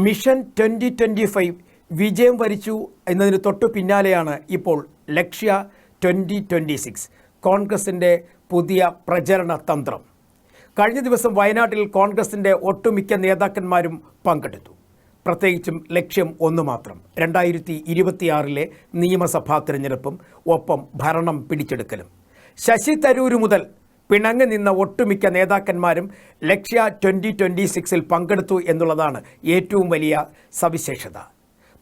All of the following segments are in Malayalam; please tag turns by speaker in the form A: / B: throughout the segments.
A: മിഷൻ 2025 വിജയം വരിച്ചു എന്നതിന് തൊട്ടു പിന്നാലെയാണ് ഇപ്പോൾ ലക്ഷ്യ 2026 കോൺഗ്രസിൻ്റെ പുതിയ പ്രചരണ തന്ത്രം. കഴിഞ്ഞ ദിവസം വയനാട്ടിൽ കോൺഗ്രസിൻ്റെ ഒട്ടുമിക്ക നേതാക്കന്മാരും പങ്കെടുത്തു. പ്രത്യേകിച്ചും ലക്ഷ്യം ഒന്ന് മാത്രം, 2026 നിയമസഭാ തിരഞ്ഞെടുപ്പും ഒപ്പം ഭരണം പിടിച്ചെടുക്കലും. ശശി തരൂർ മുതൽ പിണങ്ങി നിന്ന ഒട്ടുമിക്ക നേതാക്കന്മാരും ലക്ഷ്യ 2026 പങ്കെടുത്തു എന്നുള്ളതാണ് ഏറ്റവും വലിയ സവിശേഷത.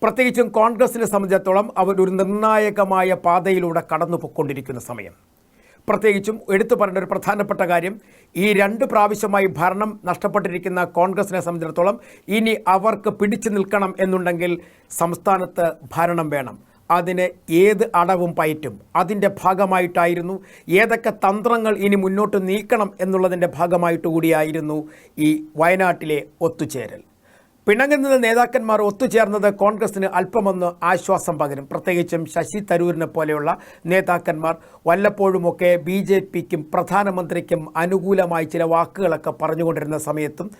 A: പ്രത്യേകിച്ചും കോൺഗ്രസിനെ സംബന്ധിച്ചിടത്തോളം അവർ ഒരു നിർണായകമായ പാതയിലൂടെ കടന്നു പോയിക്കൊണ്ടിരിക്കുന്ന സമയം. പ്രത്യേകിച്ചും എടുത്തു പറയേണ്ട ഒരു പ്രധാനപ്പെട്ട കാര്യം, ഈ 2 പ്രാവശ്യമായി ഭരണം നഷ്ടപ്പെട്ടിരിക്കുന്ന കോൺഗ്രസിനെ സംബന്ധിച്ചിടത്തോളം ഇനി അവർക്ക് പിടിച്ചു നിൽക്കണം എന്നുണ്ടെങ്കിൽ സംസ്ഥാനത്ത് ഭരണം വേണം. അതിന് ഏത് അടവും പയറ്റും. അതിൻ്റെ ഭാഗമായിട്ടായിരുന്നു ഏതൊക്കെ തന്ത്രങ്ങൾ ഇനി മുന്നോട്ട് നീക്കണം എന്നുള്ളതിൻ്റെ ഭാഗമായിട്ട് കൂടിയായിരുന്നു ഈ വയനാട്ടിലെ ഒത്തുചേരൽ. പിണങ്ങുന്ന നേതാക്കന്മാർ ഒത്തുചേർന്നത് കോൺഗ്രസിന് അല്പമൊന്ന് ആശ്വാസം പകരും. പ്രത്യേകിച്ചും ശശി തരൂരിനെ പോലെയുള്ള നേതാക്കന്മാർ വല്ലപ്പോഴുമൊക്കെ BJPക്കും പ്രധാനമന്ത്രിക്കും അനുകൂലമായി ചില വാക്കുകളൊക്കെ പറഞ്ഞുകൊണ്ടിരുന്ന സമയത്തും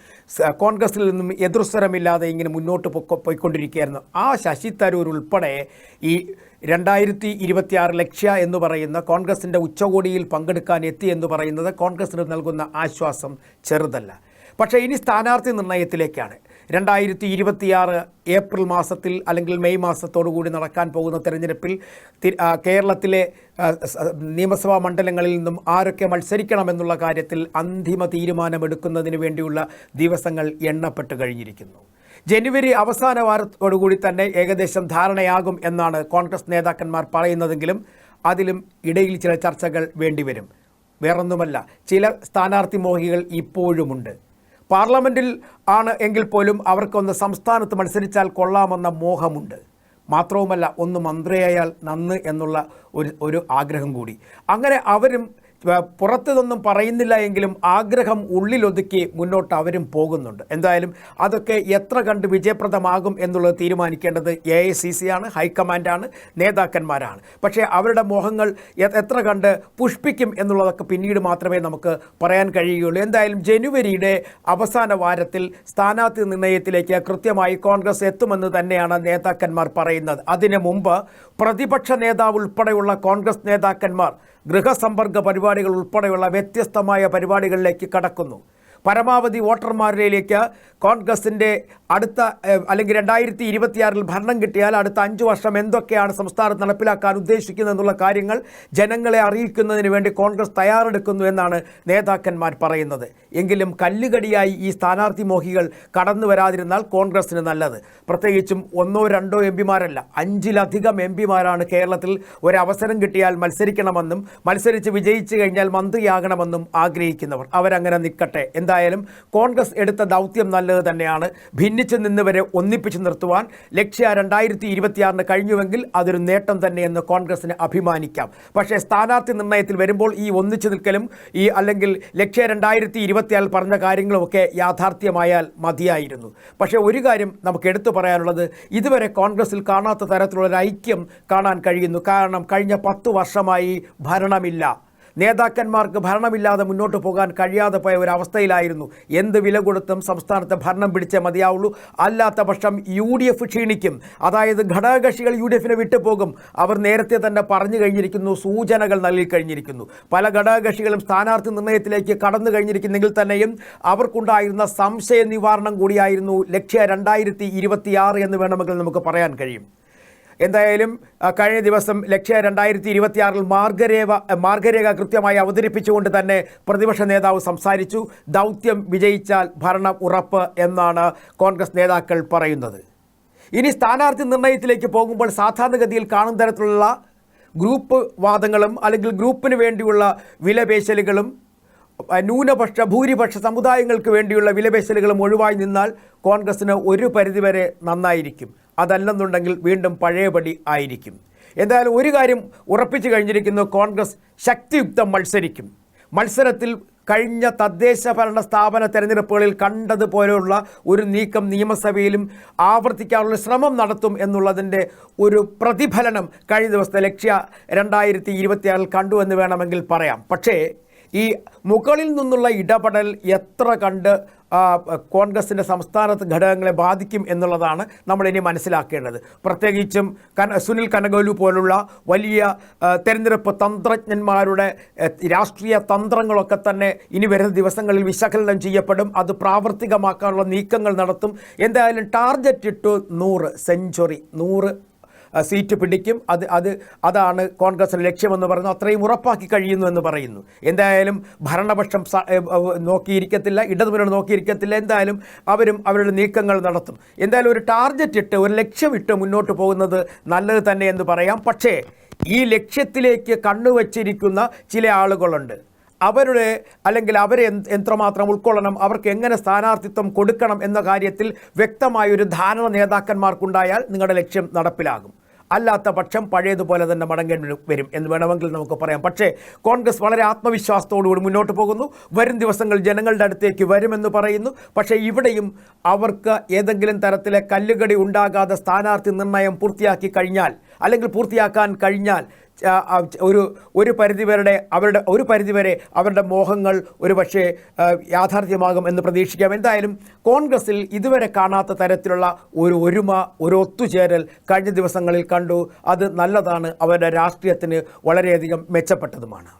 A: കോൺഗ്രസിൽ നിന്നും എതിർസ്വരമില്ലാതെ ഇങ്ങനെ മുന്നോട്ട് പോയിക്കൊണ്ടിരിക്കുകയായിരുന്നു. ആ ശശി തരൂർ ഉൾപ്പെടെ ഈ 2026 ലക്ഷ്യ എന്ന് പറയുന്ന കോൺഗ്രസിൻ്റെ ഉച്ചകോടിയിൽ പങ്കെടുക്കാൻ എത്തി എന്ന് പറയുന്നത് കോൺഗ്രസിന് നൽകുന്ന ആശ്വാസം ചെറുതല്ല. പക്ഷേ ഇനി സ്ഥാനാർത്ഥി നിർണയത്തിലേക്കാണ്. 2026 ഏപ്രിൽ മാസത്തിൽ അല്ലെങ്കിൽ മെയ് മാസത്തോടുകൂടി നടക്കാൻ പോകുന്ന തെരഞ്ഞെടുപ്പിൽ കേരളത്തിലെ നിയമസഭാ മണ്ഡലങ്ങളിൽ നിന്നും ആരൊക്കെ മത്സരിക്കണമെന്നുള്ള കാര്യത്തിൽ അന്തിമ തീരുമാനമെടുക്കുന്നതിന് വേണ്ടിയുള്ള ദിവസങ്ങൾ എണ്ണപ്പെട്ട് കഴിഞ്ഞിരിക്കുന്നു. ജനുവരി അവസാന വാരത്തോടുകൂടി തന്നെ ഏകദേശം ധാരണയാകും എന്നാണ് കോൺഗ്രസ് നേതാക്കന്മാർ പറയുന്നതെങ്കിലും അതിലും ഇടയിൽ ചില ചർച്ചകൾ വേണ്ടിവരും. വേറൊന്നുമല്ല, ചില സ്ഥാനാർത്ഥി മോഹികൾ ഇപ്പോഴുമുണ്ട്. പാർലമെൻറ്റിൽ ആണ് എങ്കിൽ പോലും അവർക്കൊന്ന് സംസ്ഥാനത്ത് മത്സരിച്ചാൽ കൊള്ളാമെന്ന മോഹമുണ്ട്. മാത്രവുമല്ല, ഒന്ന് മന്ത്രിയായാൽ നന്ന് എന്നുള്ള ഒരു ആഗ്രഹം കൂടി. അങ്ങനെ അവരും പുറത്തുനിന്നും പറയുന്നില്ല എങ്കിലും ആഗ്രഹം ഉള്ളിലൊതുക്കി മുന്നോട്ട് അവരും പോകുന്നുണ്ട്. എന്തായാലും അതൊക്കെ എത്ര കണ്ട് വിജയപ്രദമാകും എന്നുള്ളത് തീരുമാനിക്കേണ്ടത് AICC ആണ്, ഹൈക്കമാൻഡാണ്, നേതാക്കന്മാരാണ്. പക്ഷേ അവരുടെ മോഹങ്ങൾ എത്ര കണ്ട് പുഷ്പിക്കും എന്നുള്ളതൊക്കെ പിന്നീട് മാത്രമേ നമുക്ക് പറയാൻ കഴിയുകയുള്ളൂ. എന്തായാലും ജനുവരിയുടെ അവസാന വാരത്തിൽ സ്ഥാനാർത്ഥി നിർണയത്തിലേക്ക് കൃത്യമായി കോൺഗ്രസ് എത്തുമെന്ന് തന്നെയാണ് നേതാക്കന്മാർ പറയുന്നത്. അതിനു മുമ്പ് പ്രതിപക്ഷ നേതാവ് ഉൾപ്പെടെയുള്ള കോൺഗ്രസ് നേതാക്കന്മാർ ഗൃഹസമ്പർക്ക പരിപാടികൾ ഉൾപ്പെടെയുള്ള വ്യത്യസ്തമായ പരിപാടികളിലേക്ക് കടക്കുന്നു. പരമാവധി വോട്ടർമാരിലേക്ക് കോൺഗ്രസിൻ്റെ അടുത്ത അല്ലെങ്കിൽ 2026 ഭരണം കിട്ടിയാൽ അടുത്ത 5 വർഷം എന്തൊക്കെയാണ് സംസ്ഥാനത്ത് നടപ്പിലാക്കാൻ ഉദ്ദേശിക്കുന്നതെന്നുള്ള കാര്യങ്ങൾ ജനങ്ങളെ അറിയിക്കുന്നതിന് വേണ്ടി കോൺഗ്രസ് തയ്യാറെടുക്കുന്നു എന്നാണ് നേതാക്കന്മാർ പറയുന്നത്. എങ്കിലും കല്ലുകടിയായി ഈ സ്ഥാനാർത്ഥി മോഹികൾ കടന്നു വരാതിരുന്നാൽ കോൺഗ്രസിന് നല്ലത്. പ്രത്യേകിച്ചും 1-2 MPമാരല്ല, 5-ലധികം MPമാരാണ് കേരളത്തിൽ ഒരവസരം കിട്ടിയാൽ മത്സരിക്കണമെന്നും മത്സരിച്ച് വിജയിച്ചു കഴിഞ്ഞാൽ മന്ത്രിയാകണമെന്നും ആഗ്രഹിക്കുന്നവർ. അവരങ്ങനെ നിൽക്കട്ടെ. എന്തായാലും കോൺഗ്രസ് എടുത്ത ദൗത്യം നല്ലത് തന്നെയാണ്. ഭിന്നിച്ചു നിന്നവരെ ഒന്നിപ്പിച്ചു നിർത്തുവാൻ ലക്ഷ്യ 2026 കഴിഞ്ഞുവെങ്കിൽ അതൊരു നേട്ടം തന്നെയെന്ന് കോൺഗ്രസിന് അഭിമാനിക്കാം. പക്ഷേ സ്ഥാനാർത്ഥി നിർണയത്തിൽ വരുമ്പോൾ ഈ ഒന്നിച്ചു നിൽക്കലും അല്ലെങ്കിൽ ലക്ഷ്യ 2026 പറഞ്ഞ കാര്യങ്ങളുമൊക്കെ യാഥാർത്ഥ്യമായാൽ മതിയായിരുന്നു. പക്ഷേ ഒരു കാര്യം നമുക്ക് എടുത്തു പറയാനുള്ളത്, ഇതുവരെ കോൺഗ്രസിൽ കാണാത്ത തരത്തിലുള്ളൊരു ഐക്യം കാണാൻ കഴിയുന്നു. കാരണം കഴിഞ്ഞ 10 വർഷമായി ഭരണമില്ല. നേതാക്കന്മാർക്ക് ഭരണമില്ലാതെ മുന്നോട്ട് പോകാൻ കഴിയാതെ പോയ ഒരവസ്ഥയിലായിരുന്നു. എന്ത് വില കൊടുത്തും സംസ്ഥാനത്ത് ഭരണം പിടിച്ചേ മതിയാവുള്ളൂ. അല്ലാത്ത പക്ഷം UDF ക്ഷീണിക്കും. അതായത് ഘടകകക്ഷികൾ UDFനെ വിട്ടുപോകും. അവർ നേരത്തെ തന്നെ പറഞ്ഞു കഴിഞ്ഞിരിക്കുന്നു, സൂചനകൾ നൽകി കഴിഞ്ഞിരിക്കുന്നു. പല ഘടകകക്ഷികളും സ്ഥാനാർത്ഥി നിർണയത്തിലേക്ക് കടന്നു കഴിഞ്ഞിരിക്കുന്നെങ്കിൽ തന്നെയും അവർക്കുണ്ടായിരുന്ന സംശയ നിവാരണം കൂടിയായിരുന്നു ലക്ഷ്യ 2026 എന്ന് വേണമെങ്കിൽ നമുക്ക് പറയാൻ കഴിയും. എന്തായാലും കഴിഞ്ഞ ദിവസം ലക്ഷ്യ 2026 മാർഗരേഖ കൃത്യമായി അവതരിപ്പിച്ചുകൊണ്ട് തന്നെ പ്രതിപക്ഷ നേതാവ് സംസാരിച്ചു. ദൗത്യം വിജയിച്ചാൽ ഭരണം ഉറപ്പ് എന്നാണ് കോൺഗ്രസ് നേതാക്കൾ പറയുന്നത്. ഇനി സ്ഥാനാർത്ഥി നിർണയത്തിലേക്ക് പോകുമ്പോൾ സാധാരണഗതിയിൽ കാണുന്ന തരത്തിലുള്ള ഗ്രൂപ്പ് വാദങ്ങളും അല്ലെങ്കിൽ ഗ്രൂപ്പിന് വേണ്ടിയുള്ള വിലപേശലുകളും ഭൂരിപക്ഷ സമുദായങ്ങൾക്ക് വേണ്ടിയുള്ള വിലപേശലുകളും ഒഴിവായി നിന്നാൽ കോൺഗ്രസിന് ഒരു പരിധിവരെ നന്നായിരിക്കും. അതല്ലെന്നുണ്ടെങ്കിൽ വീണ്ടും പഴയപടി ആയിരിക്കും. എന്തായാലും ഒരു കാര്യം ഉറപ്പിച്ചു കഴിഞ്ഞിരിക്കുന്നു, കോൺഗ്രസ് ശക്തിയുക്തം മത്സരിക്കും. മത്സരത്തിൽ കഴിഞ്ഞ തദ്ദേശ ഭരണ സ്ഥാപന തെരഞ്ഞെടുപ്പുകളിൽ കണ്ടതുപോലെയുള്ള ഒരു നീക്കം നിയമസഭയിലും ആവർത്തിക്കാനുള്ള ശ്രമം നടത്തും എന്നുള്ളതിൻ്റെ ഒരു പ്രതിഫലനം കഴിഞ്ഞ ദിവസത്തെ ലക്ഷ്യ 2026 കണ്ടു എന്ന് വേണമെങ്കിൽ പറയാം. പക്ഷേ ഈ മുകളിൽ നിന്നുള്ള ഇടപെടൽ എത്ര കണ്ട് കോൺഗ്രസിൻ്റെ സംസ്ഥാന ഘടകങ്ങളെ ബാധിക്കും എന്നുള്ളതാണ് നമ്മളിനി മനസ്സിലാക്കേണ്ടത്. പ്രത്യേകിച്ചും സുനിൽ കനഗോലു പോലുള്ള വലിയ തെരഞ്ഞെടുപ്പ് തന്ത്രജ്ഞന്മാരുടെ രാഷ്ട്രീയ തന്ത്രങ്ങളൊക്കെ തന്നെ ഇനി വരുന്ന ദിവസങ്ങളിൽ വിശകലനം ചെയ്യപ്പെടും. അത് പ്രാവർത്തികമാക്കാനുള്ള നീക്കങ്ങൾ നടത്തും. എന്തായാലും ടാർഗറ്റ് ഇട്ടു 100 സെഞ്ചുറി, 100 സീറ്റ് പിടിക്കും. അതാണ് കോൺഗ്രസിൻ്റെ ലക്ഷ്യമെന്ന് പറയുന്നു. അത്രയും ഉറപ്പാക്കി കഴിയുന്നു എന്ന് പറയുന്നു. എന്തായാലും ഭരണപക്ഷം നോക്കിയിരിക്കത്തില്ല, ഇടതുമുന്നണി നോക്കിയിരിക്കത്തില്ല. എന്തായാലും അവരും അവരുടെ നീക്കങ്ങൾ നടത്തും. എന്തായാലും ഒരു ടാർഗറ്റ് ഇട്ട്, ഒരു ലക്ഷ്യമിട്ട് മുന്നോട്ട് പോകുന്നത് നല്ലത് തന്നെ എന്ന് പറയാം. പക്ഷേ ഈ ലക്ഷ്യത്തിലേക്ക് കണ്ണുവച്ചിരിക്കുന്ന ചില ആളുകളുണ്ട്. അവരുടെ അല്ലെങ്കിൽ അവരെ എത്രമാത്രം ഉൾക്കൊള്ളണം, അവർക്ക് എങ്ങനെ സ്ഥാനാർത്ഥിത്വം കൊടുക്കണം എന്ന കാര്യത്തിൽ വ്യക്തമായൊരു ധാരണ നേതാക്കന്മാർക്കുണ്ടായാൽ നിങ്ങളുടെ ലക്ഷ്യം നടപ്പിലാകും. അല്ലാത്ത പക്ഷം പഴയതുപോലെ തന്നെ മടങ്ങേണ്ടി വരും എന്ന് വേണമെങ്കിൽ നമുക്ക് പറയാം. പക്ഷേ കോൺഗ്രസ് വളരെ ആത്മവിശ്വാസത്തോടുകൂടി മുന്നോട്ട് പോകുന്നു. വരും ദിവസങ്ങൾ ജനങ്ങളുടെ അടുത്തേക്ക് വരുമെന്ന് പറയുന്നു. പക്ഷേ ഇവിടെയും അവർക്ക് ഏതെങ്കിലും തരത്തിലെ കല്ലുകടി ഉണ്ടാകാതെ സ്ഥാനാർത്ഥി നിർണയം പൂർത്തിയാക്കി കഴിഞ്ഞാൽ, അല്ലെങ്കിൽ പൂർത്തിയാക്കാൻ കഴിഞ്ഞാൽ ഒരു പരിധിവരെ അവരുടെ മോഹങ്ങൾ ഒരു പക്ഷേ യാഥാർത്ഥ്യമാകും എന്ന് പ്രതീക്ഷിക്കാം. എന്തായാലും കോൺഗ്രസിൽ ഇതുവരെ കാണാത്ത തരത്തിലുള്ള ഒരു ഒത്തുചേരൽ കഴിഞ്ഞ ദിവസങ്ങളിൽ കണ്ടു. അത് നല്ലതാണ്, അവരുടെ രാഷ്ട്രീയത്തിന് വളരെയധികം മെച്ചപ്പെട്ടതുമാണ്.